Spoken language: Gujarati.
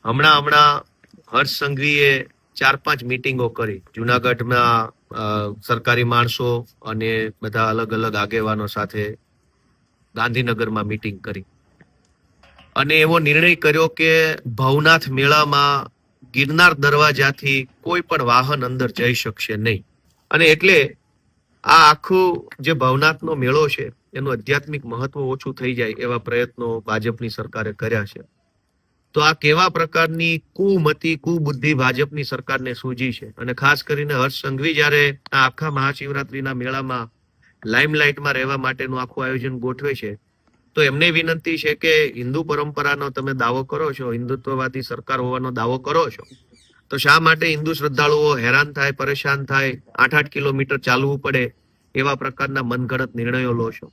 હમણાં હર્ષ સંઘવીએ 4-5 મીટિંગો કરી જુનાગઢમાં સરકારી માણસો અને બધા અલગ અલગ આગેવાનો સાથે ગાંધીનગરમાં મીટિંગ કરી અને એવો નિર્ણય કર્યો કે ભવનાથ મેળામાં ગિરનાર દરવાજાથી કોઈ પણ વાહન અંદર જઈ શકશે નહીં. અને એટલે આ આખું જે ભવનાથનો મેળો છે એનું આધ્યાત્મિક મહત્વ ઓછું થઈ જાય એવા પ્રયત્નો ભાજપની સરકારે કર્યા છે. તો આ કેવા પ્રકારની કુમતિ કુબુદ્ધિ ભાજપની સરકારને સૂજી છે. અને ખાસ કરીને હર્ષ સંઘવી જયારે આ આખા મહાશિવરાત્રીના મેળામાં લાઇમલાઇટમાં રહેવા માટેનું આખું આયોજન ગોઠવે છે તો એમને વિનંતી છે કે હિન્દુ પરંપરાનો તમે દાવો કરો છો, હિન્દુત્વવાદી સરકાર હોવાનો દાવો કરો છો, તો શા માટે હિન્દુ શ્રદ્ધાળુઓ હેરાન થાય, પરેશાન થાય, 8-8 કિલોમીટર ચાલવું પડે એવા પ્રકારના મનગઢંત નિર્ણયો લો છો?